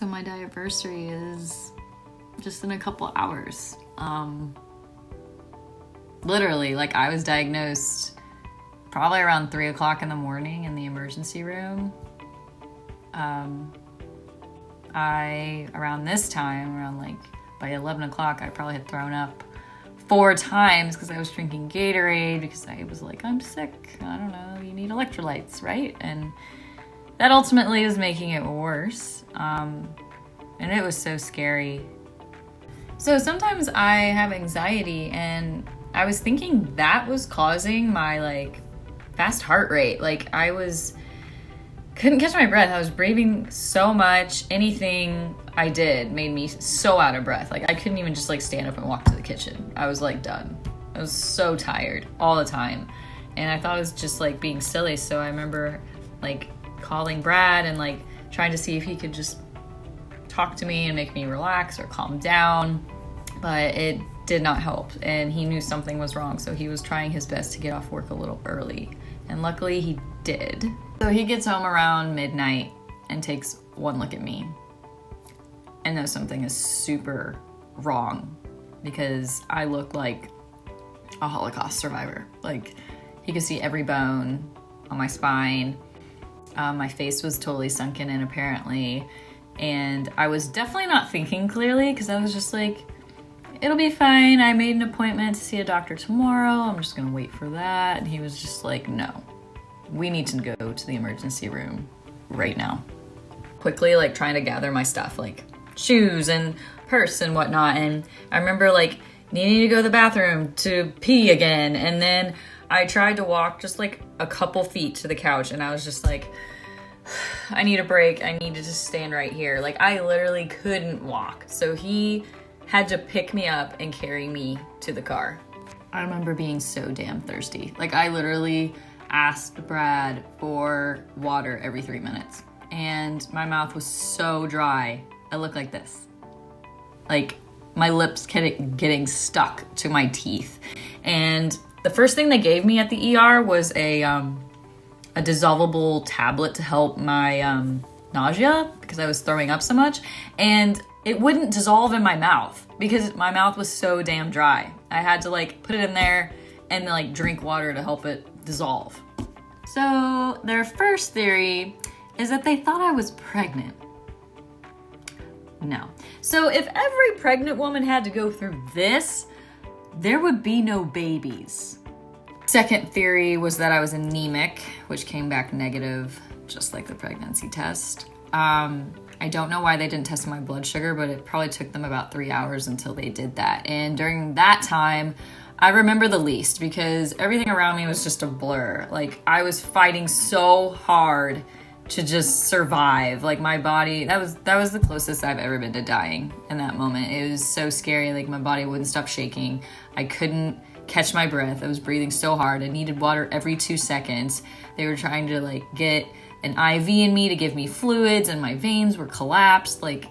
So my diaversary is just in a couple hours. Literally, like I was diagnosed probably around 3 o'clock in the morning in the emergency room. Around this time, around like by 11 o'clock, I probably had thrown up 4 times because I was drinking Gatorade because I was like, I'm sick. I don't know, you need electrolytes, right? And that ultimately was making it worse. And it was so scary. So sometimes I have anxiety, and I was thinking that was causing my like fast heart rate. Like couldn't catch my breath. I was breathing so much. Anything I did made me so out of breath. Like I couldn't even just like stand up and walk to the kitchen. I was like done. I was so tired all the time. And I thought it was just like being silly. So I remember like calling Brad and like trying to see if he could just talk to me and make me relax or calm down. But it did not help. And he knew something was wrong. So he was trying his best to get off work a little early. And luckily he did. So he gets home around midnight and takes one look at me and knows something is super wrong because I look like a Holocaust survivor. Like he could see every bone on my spine. My face was totally sunken in apparently. And I was definitely not thinking clearly because I was just like, it'll be fine. I made an appointment to see a doctor tomorrow. I'm just gonna wait for that. And he was just like, no, we need to go to the emergency room right now. Quickly, like trying to gather my stuff, like shoes and purse and whatnot. And I remember like needing to go to the bathroom to pee again. And then I tried to walk just like a couple feet to the couch and I was just like, I need a break. I need to just stand right here. Like I literally couldn't walk. So he had to pick me up and carry me to the car. I remember being so damn thirsty. Like I literally asked Brad for water every 3 minutes and my mouth was so dry. I looked like this. Like my lips kept getting stuck to my teeth. And the first thing they gave me at the ER was a dissolvable tablet to help my nausea because I was throwing up so much. And it wouldn't dissolve in my mouth because my mouth was so damn dry. I had to like put it in there and then like drink water to help it dissolve. So their first theory is that they thought I was pregnant. No. So if every pregnant woman had to go through this, there would be no babies. Second theory was that I was anemic, which came back negative, just like the pregnancy test. I don't know why they didn't test my blood sugar, but it probably took them about 3 hours until they did that. And during that time, I remember the least because everything around me was just a blur. Like I was fighting so hard to just survive. Like my body, that was the closest I've ever been to dying in that moment. It was so scary. Like my body wouldn't stop shaking. I couldn't catch my breath. I was breathing so hard. I needed water every 2 seconds. They were trying to like get an IV in me to give me fluids and my veins were collapsed. Like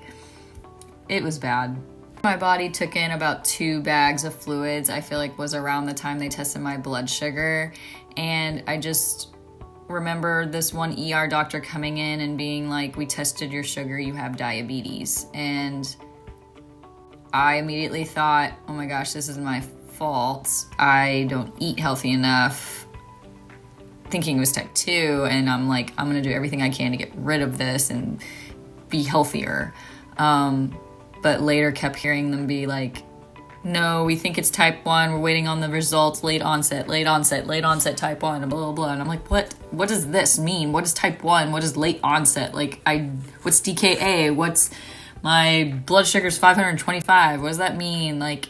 it was bad. My body took in about 2 bags of fluids. I feel like was around the time they tested my blood sugar. And I just remember this one ER doctor coming in and being like, we tested your sugar, you have diabetes. And I immediately thought, oh my gosh, this is my fault. I don't eat healthy enough. Thinking it was type 2, and I'm like, I'm gonna do everything I can to get rid of this and be healthier. But later kept hearing them be like, no, we think it's type 1, we're waiting on the results, late onset type 1, and blah, blah, blah. And I'm like, what does this mean? What is type 1? What is late onset? Like, what's DKA? What's my blood sugar's 525? What does that mean? Like,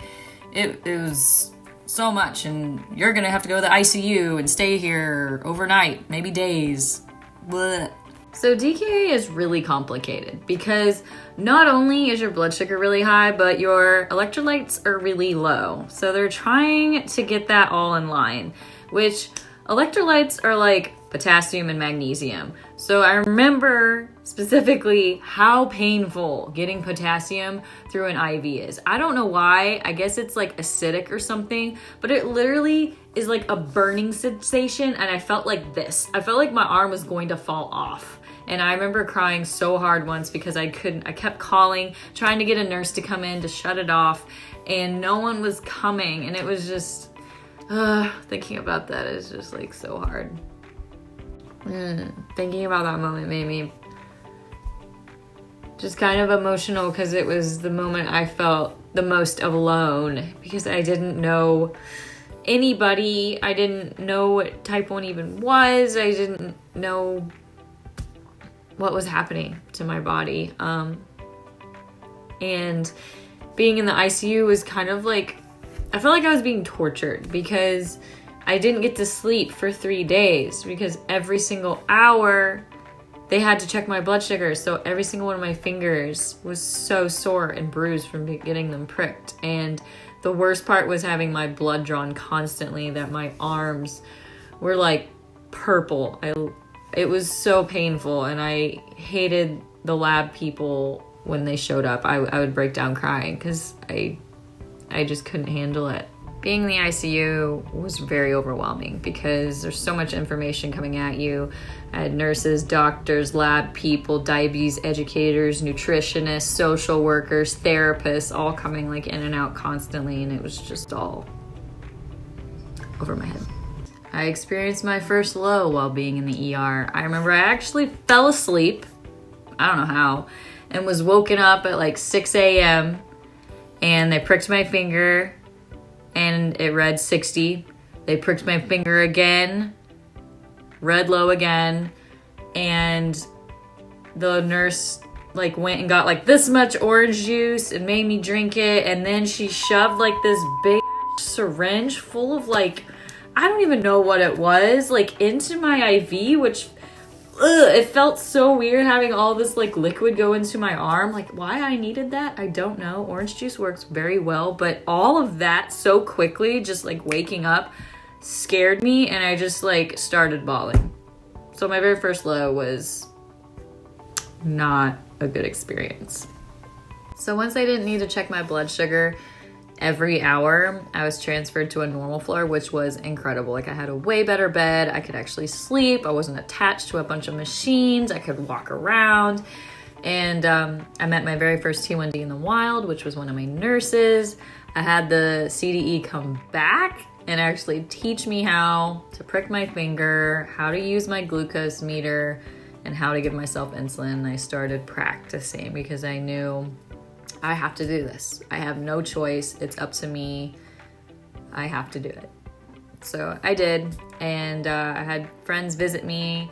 it was so much, and you're gonna have to go to the ICU and stay here overnight, maybe days. Blech. So DKA is really complicated because not only is your blood sugar really high, but your electrolytes are really low. So they're trying to get that all in line, which electrolytes are like potassium and magnesium. So I remember specifically how painful getting potassium through an IV is. I don't know why. I guess it's like acidic or something, but it literally is like a burning sensation. And I felt like this. I felt like my arm was going to fall off. And I remember crying so hard once because I kept calling, trying to get a nurse to come in to shut it off, and no one was coming. And it was just, thinking about that is just like so hard. Thinking about that moment made me just kind of emotional because it was the moment I felt the most alone because I didn't know anybody. I didn't know what type 1 even was. I didn't know what was happening to my body. And being in the ICU was kind of like, I felt like I was being tortured because I didn't get to sleep for 3 days because every single hour they had to check my blood sugar. So every single one of my fingers was so sore and bruised from getting them pricked. And the worst part was having my blood drawn constantly, that my arms were like purple. It was so painful, and I hated the lab people when they showed up. I would break down crying because I just couldn't handle it. Being in the ICU was very overwhelming because there's so much information coming at you. I had nurses, doctors, lab people, diabetes educators, nutritionists, social workers, therapists, all coming like in and out constantly, and it was just all over my head. I experienced my first low while being in the ER. I remember I actually fell asleep, I don't know how, and was woken up at like 6 a.m. and they pricked my finger and it read 60. They pricked my finger again, read low again, and the nurse like went and got like this much orange juice and made me drink it, and then she shoved like this big syringe full of like, I don't even know what it was, like into my IV, which it felt so weird having all this like liquid go into my arm. Like, why I needed that, I don't know. Orange juice works very well, but all of that so quickly, just like waking up, scared me, and I just like started bawling. So my very first low was not a good experience. So once I didn't need to check my blood sugar every hour, I was transferred to a normal floor, which was incredible. Like, I had a way better bed. I could actually sleep. I wasn't attached to a bunch of machines. I could walk around. And I met my very first T1D in the wild, which was one of my nurses. I had the CDE come back and actually teach me how to prick my finger, how to use my glucose meter, and how to give myself insulin. I started practicing because I knew I have to do this. I have no choice. It's up to me. I have to do it. So I did, and I had friends visit me,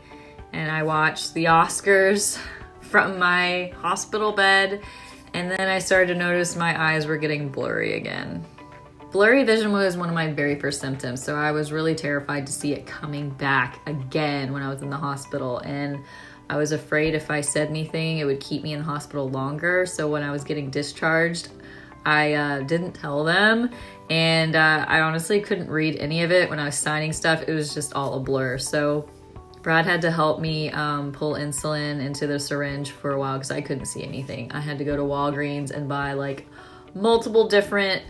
and I watched the Oscars from my hospital bed, and then I started to notice my eyes were getting blurry again. Blurry vision was one of my very first symptoms, so I was really terrified to see it coming back again when I was in the hospital, and I was afraid if I said anything, it would keep me in the hospital longer. So when I was getting discharged, I didn't tell them. And I honestly couldn't read any of it when I was signing stuff. It was just all a blur. So Brad had to help me pull insulin into the syringe for a while because I couldn't see anything. I had to go to Walgreens and buy like multiple different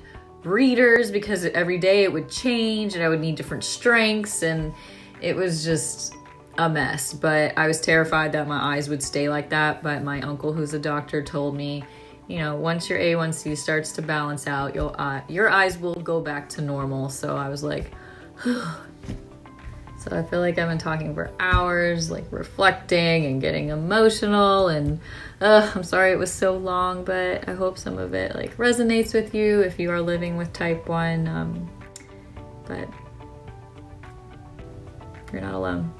readers because every day it would change and I would need different strengths, and it was just a mess. But I was terrified that my eyes would stay like that. But my uncle, who's a doctor, told me, you know, once your A1C starts to balance out, your eyes will go back to normal. So I was like, so I feel like I've been talking for hours, like reflecting and getting emotional, and I'm sorry it was so long, but I hope some of it like resonates with you if you are living with type 1, but you're not alone.